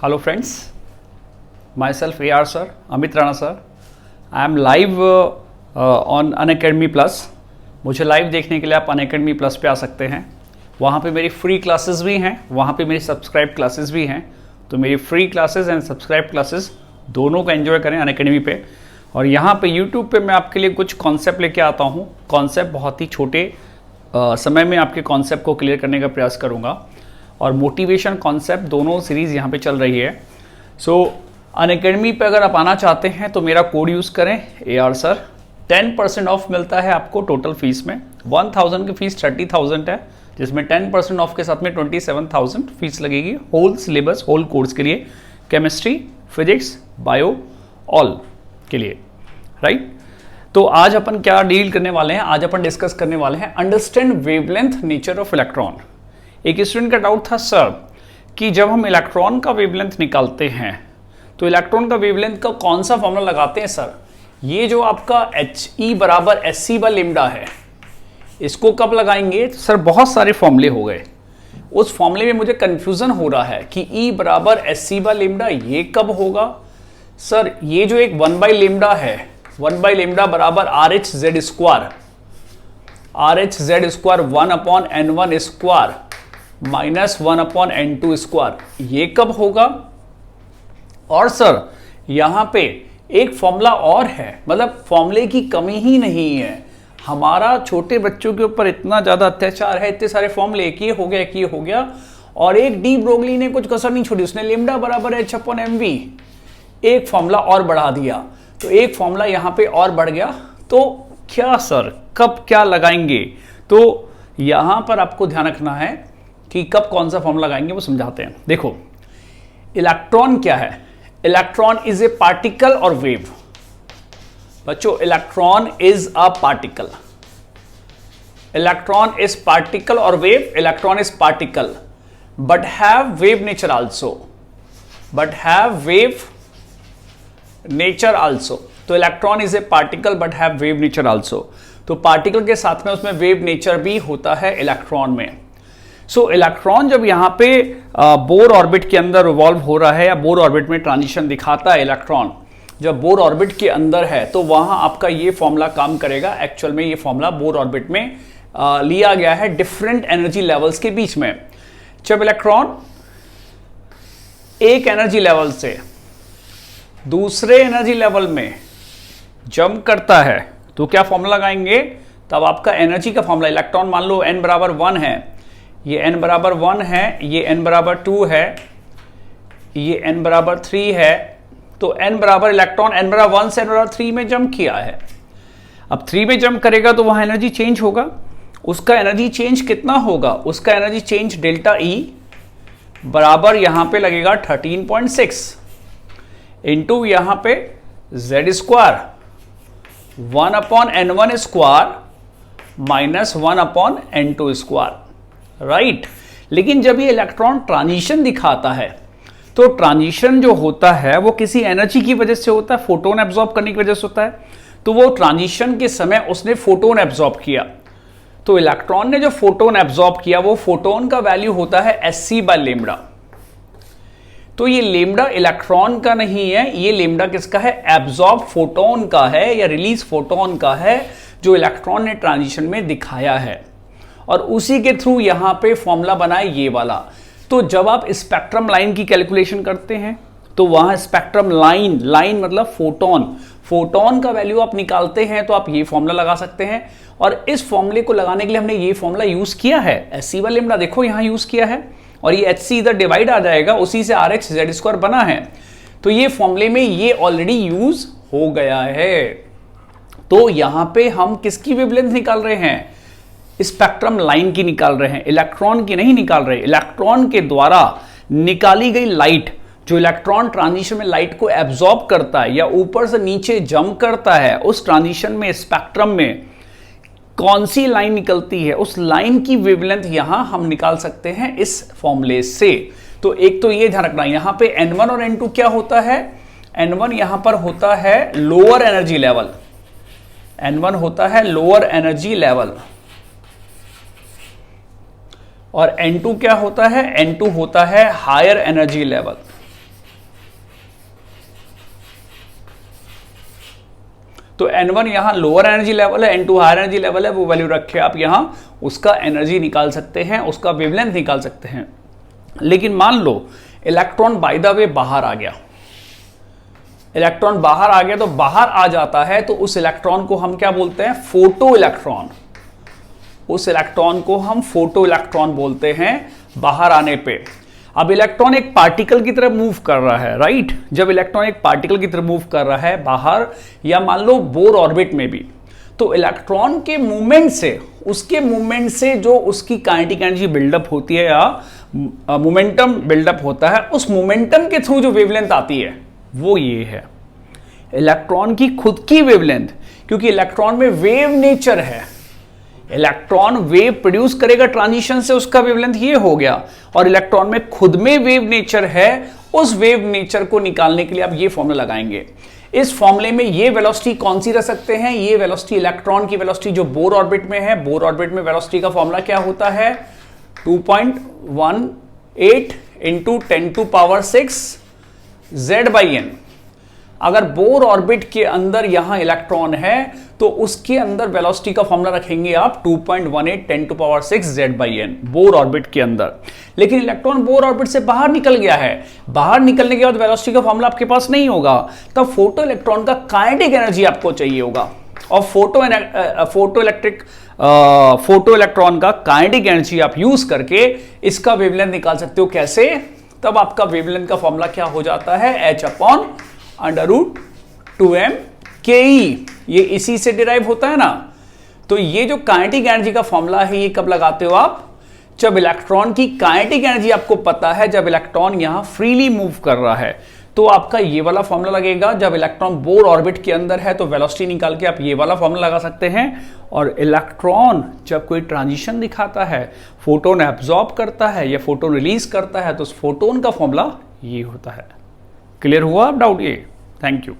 Hello friends, myself AR sir, Amit Rana sir. I am live on Unacademy Plus. मुझे live देखने के लिए आप Unacademy Plus पे आ सकते हैं. वहाँ पे मेरी फ्री क्लासेस भी हैं, वहाँ पे मेरी सब्सक्राइब क्लासेस भी हैं. तो मेरी free classes and subscribe classes दोनों को एंजॉय करें Unacademy पे. और यहाँ पे YouTube पे मैं आपके लिए कुछ कॉन्सेप्ट लेके आता हूँ. कॉन्सेप्ट बहुत ही छोटे समय में आपके कॉन्सेप्ट को क्लियर करने का प्रयास करूँगा. और मोटिवेशन कॉन्सेप्ट दोनों सीरीज़ यहाँ पे चल रही है. सो अनअकैडमी पे अगर आप आना चाहते हैं तो मेरा कोड यूज़ करें AR सर. 10% ऑफ मिलता है आपको टोटल फीस में. 1000 की फीस 30,000 है, जिसमें 10% ऑफ के साथ में 27,000 फीस लगेगी होल सिलेबस, होल कोर्स के लिए, केमिस्ट्री, फिजिक्स, बायो ऑल के लिए, राइट. तो आज अपन क्या डील करने वाले हैं, आज अपन डिस्कस करने वाले हैं understand wavelength nature of electron. एक स्टूडेंट का डाउट था सर कि जब हम इलेक्ट्रॉन का वेवलेंथ निकालते हैं तो इलेक्ट्रॉन का वेवलेंथ का कौन सा फॉर्मूला लगाते हैं सर. ये जो आपका He बराबर SC बाय लेमडा है, इसको कब लगाएंगे सर. बहुत सारे फॉर्मूले हो गए, उस फॉर्मूले में मुझे कंफ्यूजन हो रहा है कि E बराबर SC बाय लेमडा ये कब होगा सर. ये जो एक 1 बाय लेमडा है, 1 बाय लेमडा बराबर RH Z square, RH Z square 1/N1 square minus 1/N2 square, ये कब होगा. और सर यहां पे एक फॉर्मूला और है, मतलब फॉर्मूले की कमी ही नहीं है. हमारा छोटे बच्चों के ऊपर इतना ज्यादा अत्याचार है, इतने सारे फॉर्मूले, एक ये हो गया, एक ये हो गया, और एक डी ब्रोगली ने कुछ कसर नहीं छोड़ी. उसने लेमडा बराबर H/mv एक फॉर्मूला और बढ़ा दिया, तो एक फॉर्मूला यहां पे और बढ़ गया. तो क्या सर कब क्या लगाएंगे, तो यहां पर आपको ध्यान रखना है कि कब कौन सा फॉर्मूला लगाएंगे, वो समझाते हैं. देखो इलेक्ट्रॉन क्या है. इलेक्ट्रॉन इज ए पार्टिकल और वेव. बच्चों electron is a particle. Electron is particle और wave. Electron is particle but have wave nature also, but have wave nature also. तो electron is a particle but have wave nature also. तो particle के साथ में उसमें wave nature भी होता है इलेक्ट्रॉन में. सो इलेक्ट्रॉन जब यहाँ पे बोर ऑर्बिट के अंदर रिवॉल्व हो रहा है या बोर ऑर्बिट में ट्रांजिशन दिखाता है इलेक्ट्रॉन, जब बोर ऑर्बिट के अंदर है तो वहां आपका ये फॉर्मूला काम करेगा. एक्चुअल में ये फॉर्मूला बोर ऑर्बिट में लिया गया है डिफरेंट एनर्जी लेवल्स के बीच में. जब इलेक्ट्रॉन एक एनर्जी लेवल से दूसरे एनर्जी लेवल में जंप करता है तो क्या फॉर्मूला लगाएंगे, तब आपका एनर्जी का फॉर्मूला, इलेक्ट्रॉन मान लो n बराबर 1 है, ये n बराबर 1 है, ये n बराबर 2 है, ये n बराबर 3 है. तो n बराबर इलेक्ट्रॉन n बराबर 1 से n बराबर 3 में जंप किया है. अब 3 में जंप करेगा तो वहां एनर्जी चेंज होगा. उसका एनर्जी चेंज कितना होगा, उसका एनर्जी चेंज डेल्टा E बराबर यहां पे लगेगा 13.6 इंटू यहां पे Z square 1/N1 square minus 1/N2 square, right. लेकिन जब ये इलेक्ट्रॉन ट्रांजिशन दिखाता है तो ट्रांजिशन जो होता है वो किसी एनर्जी की वजह से होता है, फोटोन एब्जॉर्ब करने की वजह से होता है. तो वो ट्रांजिशन के समय उसने फोटोन एब्जॉर्ब किया. तो इलेक्ट्रॉन ने जो फोटोन एब्जॉर्ब किया वो फोटोन का वैल्यू होता है SC बाय लेमडा. तो ये लेमडा इलेक्ट्रॉन का नहीं है, ये लेमडा किसका है, एब्जॉर्ब फोटोन का है या रिलीज फोटोन का है, जो इलेक्ट्रॉन ने ट्रांजिशन में दिखाया है. और उसी के थ्रू यहां पे फॉर्मूला बनाए ये वाला. तो जब आप स्पेक्ट्रम लाइन की कैलकुलेशन करते हैं तो वहां स्पेक्ट्रम लाइन, लाइन मतलब फोटोन, फोटोन का वैल्यू आप निकालते हैं तो आप ये फॉर्मूला लगा सकते हैं. और इस फॉर्मूले को लगाने के लिए हमने ये फॉर्मूला यूज किया है, SC बाय लेमडा देखो यहां यूज किया है, और ये HC इधर डिवाइड आ जाएगा, उसी से RH Z स्क्वायर बना है. तो ये फॉर्मूले में ये ऑलरेडी यूज हो गया है. तो यहां पे हम किसकी वेवलेंथ निकाल रहे हैं, स्पेक्ट्रम लाइन की निकाल रहे हैं, इलेक्ट्रॉन की नहीं निकाल रहे. इलेक्ट्रॉन के द्वारा निकाली गई लाइट, जो इलेक्ट्रॉन ट्रांजिशन में लाइट को एब्जॉर्ब करता है या ऊपर से नीचे जंप करता है, उस ट्रांजिशन में स्पेक्ट्रम में कौन सी लाइन निकलती है, उस लाइन की वेवलेंथ यहां हम निकाल सकते हैं इस फॉर्मूले से. तो एक तो ये ध्यान रखना, यहां पे N1 और N2 क्या होता है. N1 यहां पर होता है लोअर एनर्जी लेवल, N1 होता है लोअर एनर्जी लेवल, और N2 क्या होता है, N2 होता है हायर एनर्जी लेवल. तो N1 यहाँ लोअर एनर्जी लेवल है, N2 हायर एनर्जी लेवल है, वो वैल्यू रखे आप यहाँ उसका एनर्जी निकाल सकते हैं, उसका वेवलेंथ निकाल सकते हैं। लेकिन मान low electron by the way बाहर आ गया, इलेक्ट्रॉन बाहर आ गया, तो बाहर आ जाता है तो उस इलेक्ट्रॉन को हम क्या बोलते हैं? Photo electron. उस इलेक्ट्रॉन को हम फोटो इलेक्ट्रॉन बोलते हैं बाहर आने पे। अब इलेक्ट्रॉन एक पार्टिकल की तरह मूव कर रहा है, राइट? जब इलेक्ट्रॉन एक पार्टिकल की तरह मूव कर रहा है बाहर, या मान लो बोर ऑर्बिट में भी, तो इलेक्ट्रॉन के मूवमेंट से, उसके मूवमेंट से जो उसकी काइनेटिक एनर्जी बिल्डअप होती है या मोमेंटम बिल्डअप होता है, उस मोमेंटम के थ्रू जो वेवलेंथ आती है वो ये है इलेक्ट्रॉन की खुद की वेवलेंथ। क्योंकि इलेक्ट्रॉन में वेव नेचर है, इलेक्ट्रॉन वेव प्रोड्यूस करेगा ट्रांजिशन से, उसका वेवलेंथ ये हो गया। और इलेक्ट्रॉन में खुद में वेव नेचर है, उस वेव नेचर को निकालने के लिए आप ये फॉर्मूला लगाएंगे। इस फॉर्मूले में ये वेलोसिटी कौन सी रह सकते हैं? ये वेलोसिटी इलेक्ट्रॉन की वेलोसिटी जो बोर ऑर्बिट में है। बोर ऑर्बिट में वेलोसिटी का फॉर्मूला क्या होता है? 2.18 इंटू 10⁶ Z/n। अगर बोर ऑर्बिट के अंदर यहां इलेक्ट्रॉन है तो उसके अंदर वेलोसिटी का फॉर्मूला रखेंगे आप 2.18 10⁶ Z/n, बोर ऑर्बिट के अंदर। लेकिन इलेक्ट्रॉन बोर ऑर्बिट से बाहर निकल गया है, बाहर निकलने के बाद वेलोसिटी का फॉर्मूला आपके पास नहीं होगा, तब फोटो इलेक्ट्रॉन का काइनेटिक एनर्जी आपको चाहिए होगा। और फोटो इलेक्ट्रॉन का काइनेटिक एनर्जी आप यूज करके इसका वेवलेंथ निकाल सकते हो। कैसे? तब आपका वेवलेंथ का फॉर्मूला क्या हो जाता है? h/√2m ke। ये इसी से डिराइव होता है ना। तो ये जो काइनेटिक एनर्जी का फॉर्मूला है, ये कब लगाते हो आप? जब इलेक्ट्रॉन की काइनेटिक एनर्जी आपको पता है, जब इलेक्ट्रॉन यहां फ्रीली मूव कर रहा है, तो आपका ये वाला फॉर्मूला लगेगा। जब इलेक्ट्रॉन बोर ऑर्बिट के अंदर है तो वेलोसिटी निकाल के आप ये वाला फॉर्मूला लगा सकते हैं। और इलेक्ट्रॉन जब कोई ट्रांजिशन दिखाता है, फोटोन एब्जॉर्ब करता है या फोटोन रिलीज करता है, तो उस फोटोन का फॉर्मूला ये होता है। क्लियर हुआ अब डाउट ये? Thank you.